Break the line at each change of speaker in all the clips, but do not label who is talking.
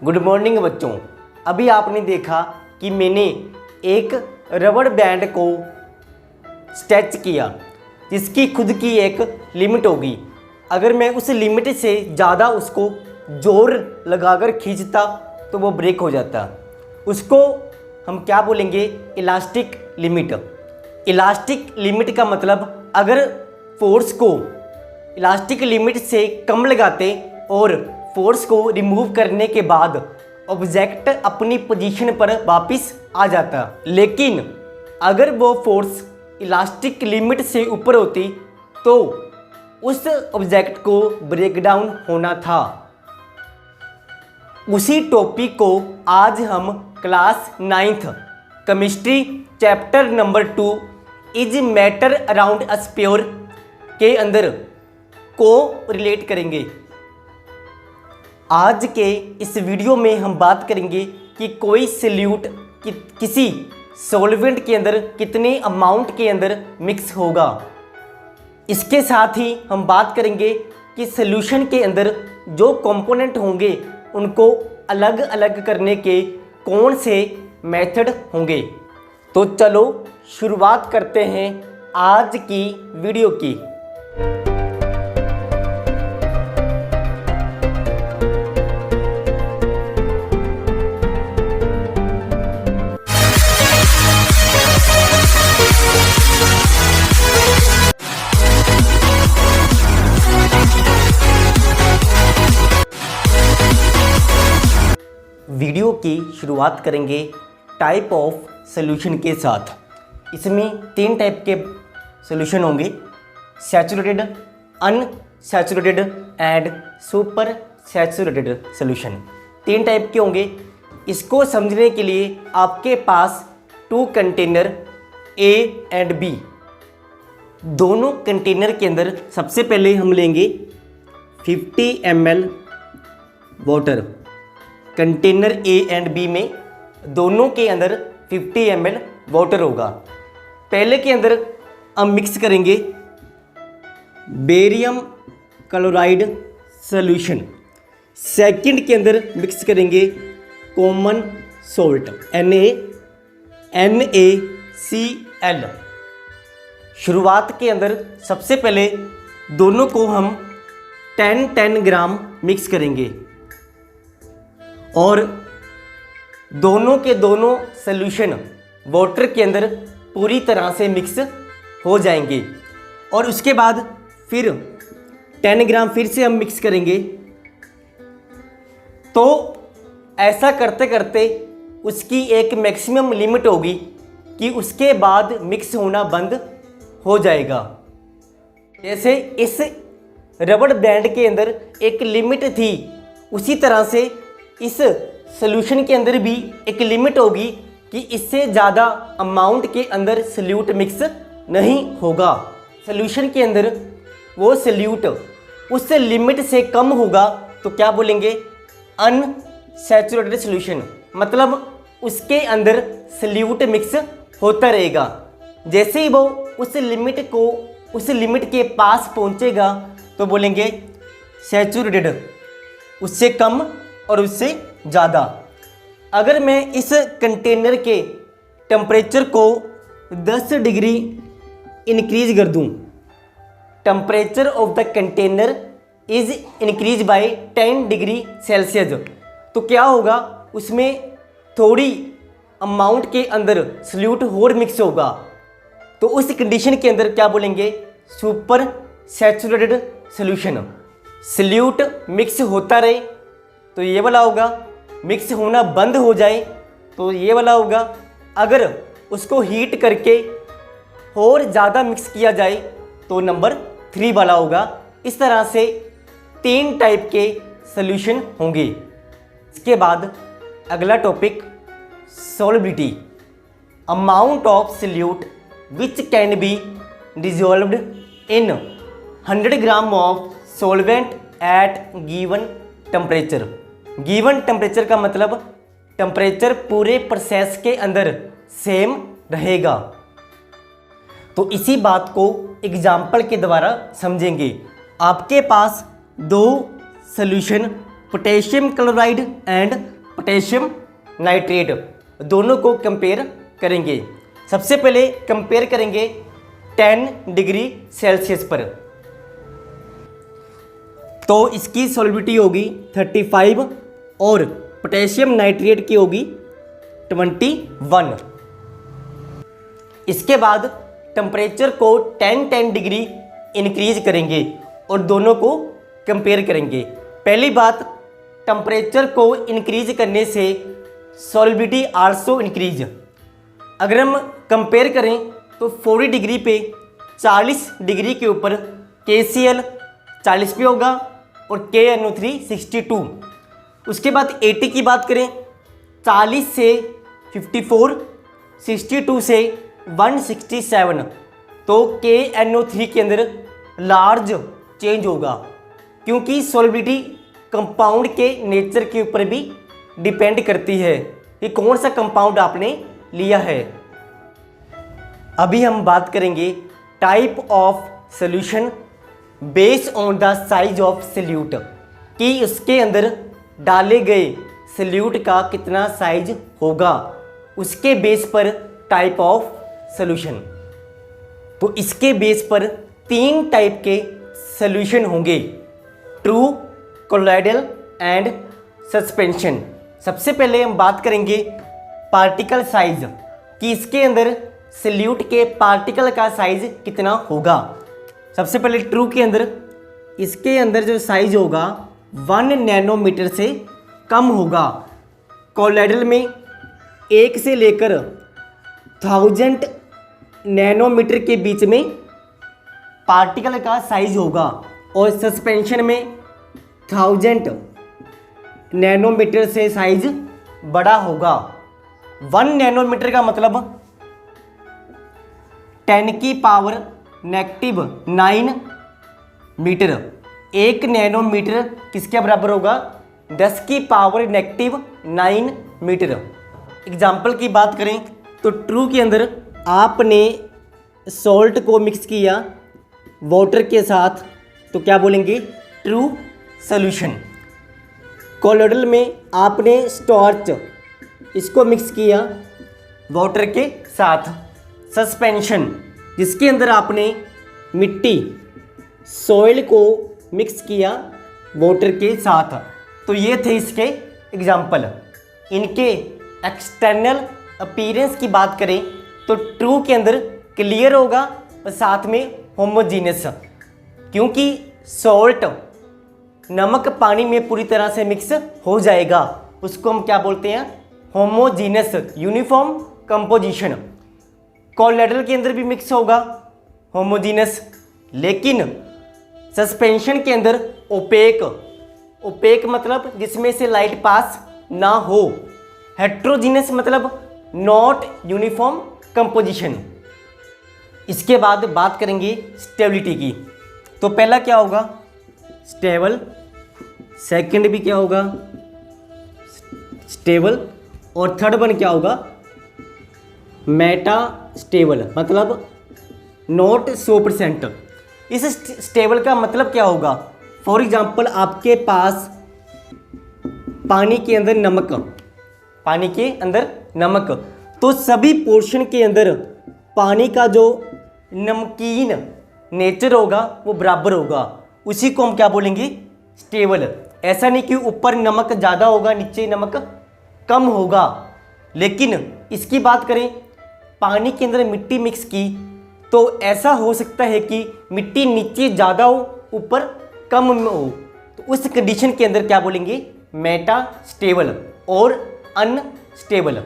Good morning बच्चों। अभी आपने देखा कि मैंने एक रबड़ बैंड को स्ट्रेच किया जिसकी खुद की एक लिमिट होगी। अगर मैं उस लिमिट से ज़्यादा उसको जोर लगाकर खींचता तो वो ब्रेक हो जाता। उसको हम क्या बोलेंगे? Elastic limit. इलास्टिक लिमिट का मतलब अगर फोर्स को इलास्टिक लिमिट से कम लगाते और फोर्स को रिमूव करने के बाद ऑब्जेक्ट अपनी पोजीशन पर वापस आ जाता, लेकिन अगर वो फोर्स इलास्टिक लिमिट से ऊपर होती तो उस ऑब्जेक्ट को ब्रेकडाउन होना था। उसी टॉपिक को आज हम class 9th chemistry chapter number 2 is matter around a sphere के अंदर को रिलेट करेंगे। आज के इस वीडियो में हम बात करेंगे कि कोई सॉल्यूट किसी सॉल्वेंट के अंदर कितने अमाउंट के अंदर मिक्स होगा। इसके साथ ही हम बात करेंगे कि सॉल्यूशन के अंदर जो कंपोनेंट होंगे उनको अलग अलग करने के कौन से मेथड होंगे। तो चलो शुरुआत करते हैं आज की वीडियो की। वीडियो की शुरुआत करेंगे टाइप ऑफ सॉल्यूशन के साथ। इसमें 3 टाइप के सॉल्यूशन होंगे: saturated, unsaturated and super saturated solution. 3 type के होंगे। इसको समझने के लिए आपके पास 2 कंटेनर ए एंड बी, दोनों कंटेनर के अंदर सबसे पहले हम लेंगे 50 ml water. Container A and B में दोनों के अंदर 50 ml वाटर होगा। पहले के अंदर हम मिक्स करेंगे बेरियम क्लोराइड सॉल्यूशन। सेकंड के अंदर मिक्स करेंगे कॉमन सॉल्ट NaCl। शुरुआत के अंदर सबसे पहले दोनों को हम 10-10 ग्राम मिक्स करेंगे और दोनों के दोनों सॉल्यूशन वाटर के अंदर पूरी तरह से मिक्स हो जाएंगे। और उसके बाद फिर 10 ग्राम फिर से हम मिक्स करेंगे। तो ऐसा करते करते उसकी एक मैक्सिमम लिमिट होगी कि उसके बाद मिक्स होना बंद हो जाएगा। जैसे इस रबड़ बैंड के अंदर एक लिमिट थी, उसी तरह से इस सॉल्यूशन के अंदर भी एक लिमिट होगी कि इससे ज़्यादा अमाउंट के अंदर सॉल्यूट मिक्स नहीं होगा। सॉल्यूशन के अंदर वो सॉल्यूट उस लिमिट से कम होगा तो क्या बोलेंगे? Unsaturated solution. मतलब उसके अंदर सॉल्यूट मिक्स होता रहेगा। जैसे ही वो उस लिमिट के पास पहुंचेगा तो बोलेंगे सैचुरेटेड, उससे कम और उससे ज़्यादा। अगर मैं इस कंटेनर के टेम्परेचर को 10 डिग्री इंक्रीज कर दूं, temperature of the container is increase by 10 degree Celsius, तो क्या होगा? उसमें थोड़ी अमाउंट के अंदर सॉल्यूट और मिक्स होगा। तो उस कंडीशन के अंदर क्या बोलेंगे? Super saturated solution. Solute mix होता रहे तो ये वाला होगा, मिक्स होना बंद हो जाए तो ये वाला होगा। अगर उसको हीट करके और ज़्यादा मिक्स किया जाए तो नंबर 3 वाला होगा। इस तरह से 3 टाइप के सॉल्यूशन होंगे। इसके बाद अगला topic solubility. Amount of solute which can be dissolved in 100 gram of solvent eight given temperature. Given temperature का मतलब टेम्परेचर पूरे प्रोसेस के अंदर सेम रहेगा। तो इसी बात को एग्जाम्पल के द्वारा समझेंगे। आपके पास 2 solution potassium chloride and potassium nitrate दोनों को कंपेयर करेंगे। सबसे पहले कंपेयर करेंगे 10 डिग्री सेल्सियस पर, तो इसकी सॉल्युबिलिटी होगी 35 और पोटेशियम नाइट्रेट की होगी 21। इसके बाद टेम्परेचर को 10 डिग्री इंक्रीज करेंगे और दोनों को कंपेयर करेंगे। पहली बात, टेम्परेचर को इंक्रीज करने से सॉल्युबिलिटी आल्सो इंक्रीज। अगर हम कंपेयर करें तो 40 डिग्री पे 40 डिग्री के ऊपर KCl 40 पे होगा और KNO3 62। उसके बाद 80 की बात करें, 40 से 54, 62 से 167, तो KNO3 के अंदर लार्ज चेंज होगा, क्योंकि सॉल्युबिलिटी कंपाउंड के नेचर के ऊपर भी डिपेंड करती है कि कौन सा कंपाउंड आपने लिया है। अभी हम बात करेंगे type of solution based on the size of solute, कि उसके अंदर डाले गए सॉल्यूट का कितना साइज होगा, उसके बेस पर टाइप ऑफ सॉल्यूशन। तो इसके बेस पर 3 टाइप के सॉल्यूशन होंगे, ट्रू, कोलॉइडल एंड सस्पेंशन। सबसे पहले हम बात करेंगे पार्टिकल साइज, कि इसके अंदर सॉल्यूट के पार्टिकल का साइज कितना होगा। सबसे पहले ट्रू के अंदर, इसके अंदर जो साइज होगा 1 नैनोमीटर से कम होगा। कोलॉइडल में 1 से लेकर 1000 नैनोमीटर के बीच में पार्टिकल का साइज होगा और सस्पेंशन में 1000 नैनोमीटर से साइज बड़ा होगा। 1 नैनोमीटर का मतलब 10⁻⁹ मीटर। 1 नैनोमीटर किसके बराबर होगा? 10⁻⁹ मीटर। एग्जाम्पल की बात करें तो ट्रू के अंदर आपने सॉल्ट को मिक्स किया वाटर के साथ, तो क्या बोलेंगे? True solution. कोलॉइडल में आपने स्टार्च इसको मिक्स किया वाटर के साथ। सस्पेंशन, जिसके अंदर आपने मिट्टी सॉइल को मिक्स किया वाटर के साथ। तो ये थे इसके एग्जाम्पल। इनके एक्सटर्नल अपीयरेंस की बात करें तो ट्रू के अंदर क्लियर होगा और साथ में होमोजीनियस, क्योंकि सॉल्ट नमक पानी में पूरी तरह से मिक्स हो जाएगा, उसको हम क्या बोलते हैं? Homogeneous, uniform composition. कोलॉइडल के अंदर भी मिक्स होगा होमोजीनियस, लेकिन सस्पेंशन के अंदर ओपेक। ओपेक मतलब जिसमें से लाइट पास ना हो। हेट्रोजीनियस मतलब नॉट यूनिफॉर्म कंपोजिशन। इसके बाद बात करेंगे स्टेबिलिटी की। तो पहला क्या होगा? स्टेबल। सेकंड भी क्या होगा? स्टेबल। और थर्ड वन क्या होगा? मेटा स्टेबल, मतलब नॉट 100%। इस स्टेबल का मतलब क्या होगा? फॉर एग्जांपल आपके पास पानी के अंदर नमक, पानी के अंदर नमक, तो सभी पोर्शन के अंदर पानी का जो नमकीन नेचर होगा वो बराबर होगा। उसी को हम क्या बोलेंगे? स्टेबल। ऐसा नहीं कि ऊपर नमक ज़्यादा होगा नीचे नमक कम होगा। लेकिन इसकी बात करें, पानी के अंदर मिट्टी मिक्स की तो ऐसा हो सकता है कि मिट्टी नीचे ज़्यादा हो ऊपर कम हो, तो उस कंडीशन के अंदर क्या बोलेंगे? मेटा स्टेबल और अनस्टेबल।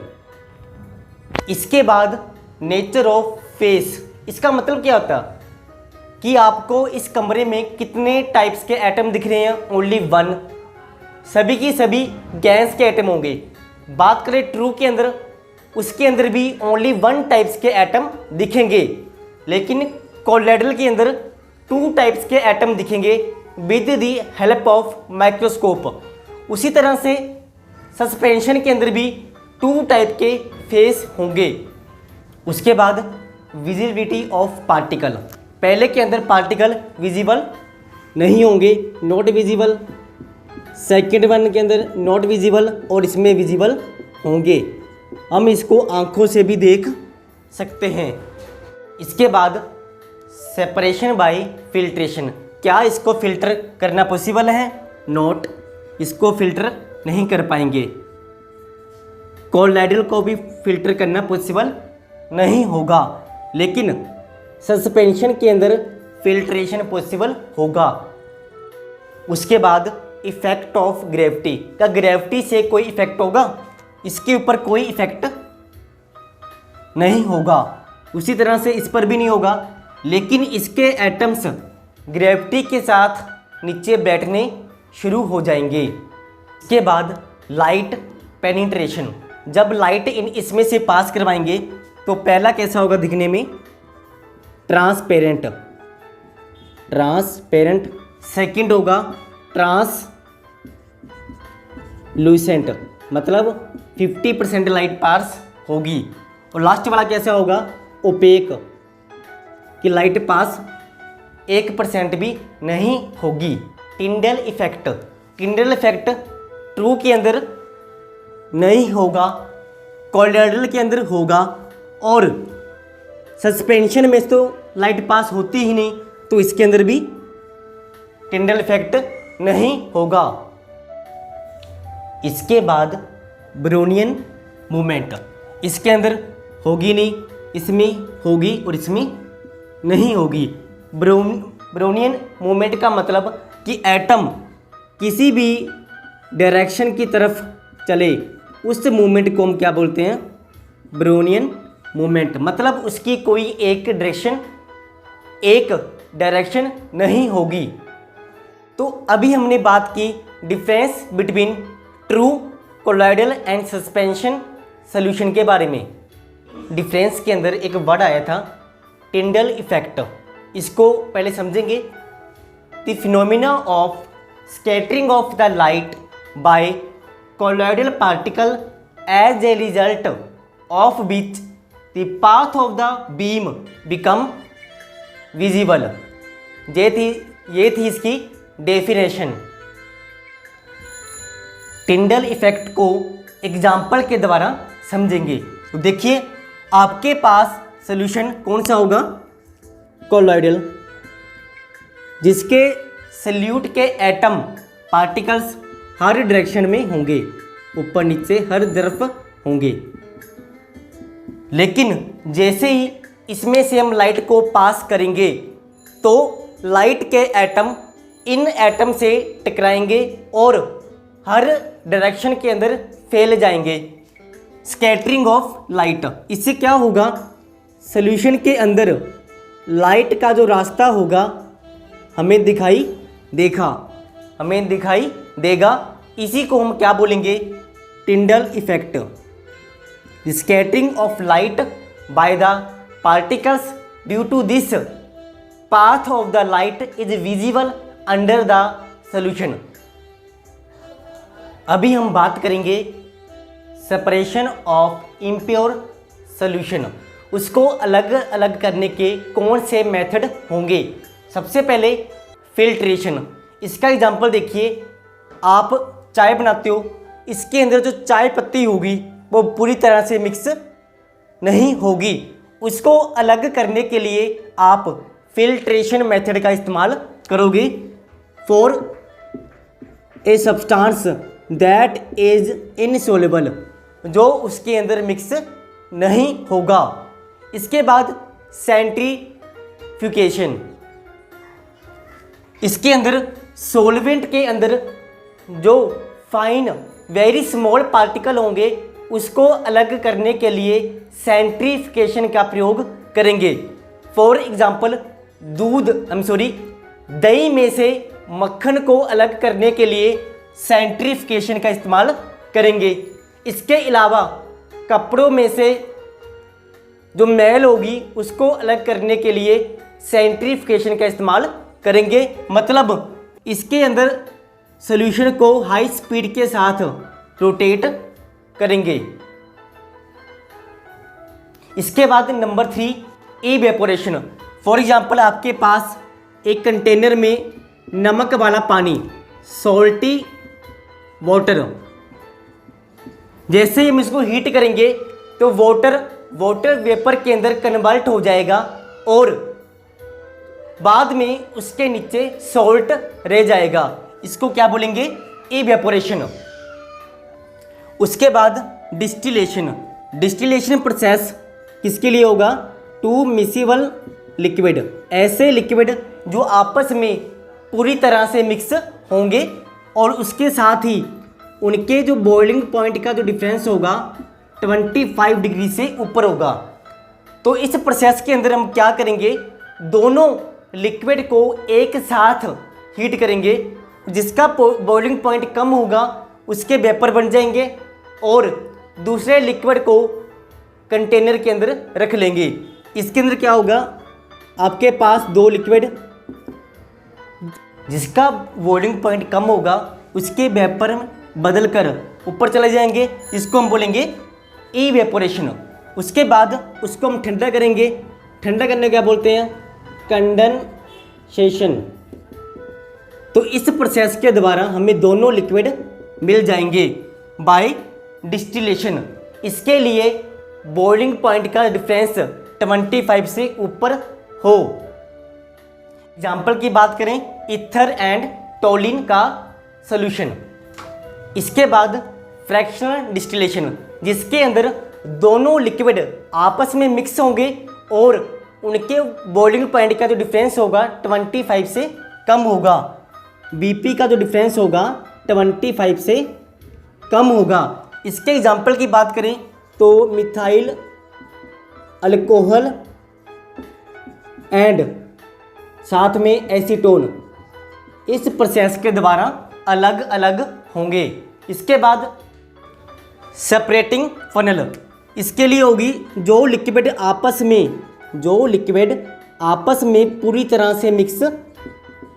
इसके बाद नेचर ऑफ फेस। इसका मतलब क्या होता है कि आपको इस कमरे में कितने टाइप्स के एटम दिख रहे हैं? ओनली 1। सभी की सभी गैस के एटम होंगे। बात करें ट्रू के अंदर, उसके अंदर भी ओनली 1 टाइप्स के एटम दिखेंगे, लेकिन कोलॉइडल के अंदर 2 टाइप्स के एटम दिखेंगे with the help of microscope. उसी तरह से सस्पेंशन के अंदर भी 2 टाइप के फेस होंगे। उसके बाद विजिबिलिटी ऑफ पार्टिकल। पहले के अंदर पार्टिकल विजिबल नहीं होंगे, नॉट विजिबल। सेकेंड वन के अंदर नॉट विजिबल और इसमें विजिबल होंगे। हम इसको आंखों से भी देख सकते हैं। इसके बाद सेपरेशन बाय फिल्ट्रेशन, क्या इसको फिल्टर करना पॉसिबल है? नॉट, इसको फिल्टर नहीं कर पाएंगे। कोलोइडल को भी फिल्टर करना पॉसिबल नहीं होगा, लेकिन सस्पेंशन के अंदर फिल्ट्रेशन पॉसिबल होगा। उसके बाद इफेक्ट ऑफ ग्रेविटी, क्या ग्रेविटी से कोई इफेक्ट होगा? इसके ऊपर कोई इफेक्ट नहीं होगा, उसी तरह से इस पर भी नहीं होगा, लेकिन इसके एटम्स ग्रेविटी के साथ नीचे बैठने शुरू हो जाएंगे। इसके बाद लाइट पेनिट्रेशन, जब लाइट इसमें से पास करवाएंगे तो पहला कैसा होगा दिखने में? ट्रांसपेरेंट, सेकंड होगा ट्रांसलूसेंट, मतलब 50% लाइट पास होगी, और लास्ट वाला कैसा होगा? ओपेक, कि लाइट पास 1% भी नहीं होगी। टिंडल इफेक्ट, ट्रू के अंदर नहीं होगा, कोलोइडल के अंदर होगा, और सस्पेंशन में तो लाइट पास होती ही नहीं, तो इसके अंदर भी टिंडल इफेक्ट नहीं होगा। इसके बाद ब्रोनियन मूवमेंट, इसके अंदर होगी नहीं, इसमें होगी और इसमें नहीं होगी। ब्रोनियन मूवमेंट का मतलब कि एटम किसी भी डायरेक्शन की तरफ चले, उस मूवमेंट को हम क्या बोलते हैं? ब्रोनियन मूवमेंट, मतलब उसकी कोई एक डायरेक्शन नहीं होगी। तो अभी हमने बात की difference between true colloidal and suspension solution के बारे में। डिफरेंस के अंदर एक वर्ड आया था टिंडल इफेक्ट, इसको पहले समझेंगे। The phenomena of scattering of the light by colloidal particle as a result of which the path of the beam become visible. ये थी इसकी डेफिनेशन। टिंडल इफेक्ट को एग्जाम्पल के द्वारा समझेंगे। तो देखिए, आपके पास सॉल्यूशन कौन सा होगा? कोलोइडल, जिसके सल्यूट के एटम पार्टिकल्स हर डायरेक्शन में होंगे, ऊपर नीचे हर तरफ होंगे। लेकिन जैसे ही इसमें से हम लाइट को पास करेंगे तो लाइट के एटम इन एटम से टकराएंगे और हर डायरेक्शन के अंदर फैल जाएंगे। स्कैटरिंग ऑफ लाइट, इससे क्या होगा? सॉल्यूशन के अंदर लाइट का जो रास्ता होगा हमें दिखाई देगा। इसी को हम क्या बोलेंगे? Tyndall effect. The scattering of light by the particles due to this path of the light is visible under the solution. अभी हम बात करेंगे सेपरेशन ऑफ इम्प्योर सॉल्यूशन, उसको अलग अलग करने के कौन से मेथड होंगे। सबसे पहले फिल्ट्रेशन, इसका एग्जांपल देखिए। आप चाय बनाते हो, इसके अंदर जो चाय पत्ती होगी वो पूरी तरह से मिक्स नहीं होगी, उसको अलग करने के लिए आप फिल्ट्रेशन मेथड का इस्तेमाल करोगे। For a substance that is insoluble, जो उसके अंदर मिक्स नहीं होगा। इसके बाद सेंट्रीफ्यूगेशन, इसके अंदर सॉल्वेंट के अंदर जो फाइन वेरी स्मॉल पार्टिकल होंगे उसको अलग करने के लिए सेंट्रीफ्यूगेशन का प्रयोग करेंगे। फॉर एग्जाम्पल दही में से मक्खन को अलग करने के लिए सेंट्रीफ्यूगेशन का इस्तेमाल करेंगे। इसके अलावा कपड़ों में से जो मैल होगी उसको अलग करने के लिए सेंट्रीफ्यूगेशन का इस्तेमाल करेंगे। मतलब इसके अंदर सॉल्यूशन को हाई स्पीड के साथ रोटेट करेंगे। इसके बाद नंबर 3 इवेपोरेशन। फॉर एग्जाम्पल आपके पास एक कंटेनर में नमक वाला पानी, सॉल्टी वाटर। जैसे ही हम इसको हीट करेंगे तो वाटर वेपर के अंदर कन्वर्ट हो जाएगा और बाद में उसके नीचे सॉल्ट रह जाएगा। इसको क्या बोलेंगे? इवेपोरेशन। उसके बाद डिस्टिलेशन प्रोसेस किसके लिए होगा? टू मिक्सिबल लिक्विड, ऐसे लिक्विड जो आपस में पूरी तरह से मिक्स होंगे और उसके साथ ही उनके जो बॉइलिंग पॉइंट का जो डिफरेंस होगा 25 डिग्री से ऊपर होगा। तो इस प्रोसेस के अंदर हम क्या करेंगे? दोनों लिक्विड को एक साथ हीट करेंगे। जिसका बॉइलिंग पॉइंट कम होगा उसके वेपर बन जाएंगे और दूसरे लिक्विड को कंटेनर के अंदर रख लेंगे। इसके अंदर क्या होगा? आपके पास दो लिक्विड, जिसका बॉइलिंग पॉइंट कम होगा उसके वेपर बदल कर ऊपर चले जाएंगे। इसको हम बोलेंगे इवेपोरेशन। उसके बाद उसको हम ठंडा करेंगे। ठंडा करने क्या बोलते हैं? कंडेंसेशन। तो इस प्रोसेस के द्वारा हमें दोनों लिक्विड मिल जाएंगे बाय डिस्टिलेशन। इसके लिए बॉइलिंग पॉइंट का डिफरेंस 25 से ऊपर हो। एग्जाम्पल की बात करें, ईथर एंड टोलिन का सॉल्यूशन। इसके बाद फ्रैक्शनल डिस्टिलेशन, जिसके अंदर दोनों लिक्विड आपस में मिक्स होंगे और उनके बॉइलिंग पॉइंट का जो डिफरेंस होगा 25 से कम होगा। बीपी का जो डिफरेंस होगा 25 से कम होगा। इसके एग्जाम्पल की बात करें तो मिथाइल अल्कोहल एंड साथ में एसीटोन इस प्रोसेस के द्वारा अलग अलग होंगे। इसके बाद सेपरेटिंग फनल, इसके लिए होगी जो लिक्विड आपस में पूरी तरह से मिक्स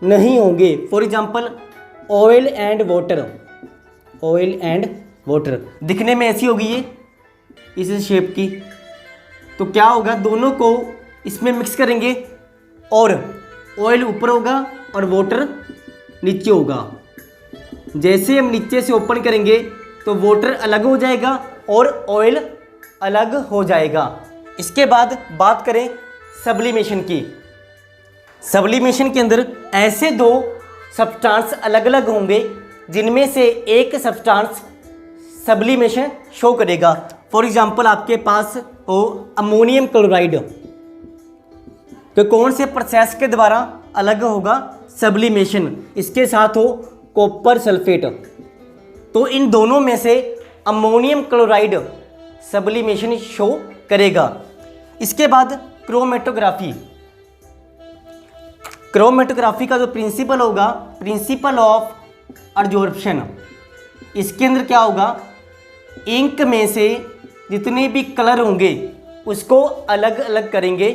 नहीं होंगे। For example oil and water दिखने में ऐसी होगी ये इस शेप की। तो क्या होगा? दोनों को इसमें मिक्स करेंगे और ऑयल ऊपर होगा और वाटर नीचे होगा। जैसे हम नीचे से ओपन करेंगे तो वाटर अलग हो जाएगा और ऑयल अलग हो जाएगा। इसके बाद बात करें सब्लिमेशन की। सब्लिमेशन के अंदर ऐसे दो सब्सटेंस अलग अलग होंगे जिनमें से एक सब्सटेंस सब्लिमेशन शो करेगा। फॉर एग्जांपल आपके पास हो अमोनियम क्लोराइड, तो कौन से प्रोसेस के द्वारा अलग होगा? सब्लिमेशन। इसके साथ हो कॉपर सल्फेट, तो इन दोनों में से अमोनियम क्लोराइड सब्लिमेशन शो करेगा। इसके बाद क्रोमेटोग्राफी का जो प्रिंसिपल होगा, प्रिंसिपल ऑफ एब्जॉर्प्शन। इसके अंदर क्या होगा? इंक में से जितने भी कलर होंगे उसको अलग अलग करेंगे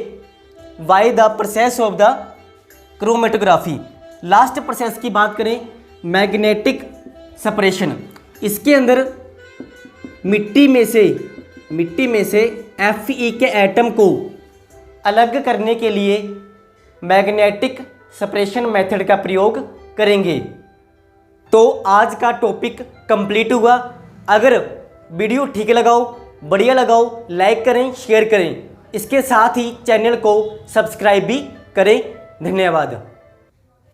by the process of the chromatography. Last process की बात करें मैग्नेटिक सेपरेशन। इसके अंदर मिट्टी में से Fe के एटम को अलग करने के लिए मैग्नेटिक सेपरेशन मेथड का प्रयोग करेंगे। तो आज का टॉपिक कंप्लीट हुआ। अगर वीडियो ठीक लगाओ, बढ़िया लगाओ, लाइक करें, शेयर करें। इसके साथ ही चैनल को सब्सक्राइब भी करें। धन्यवाद।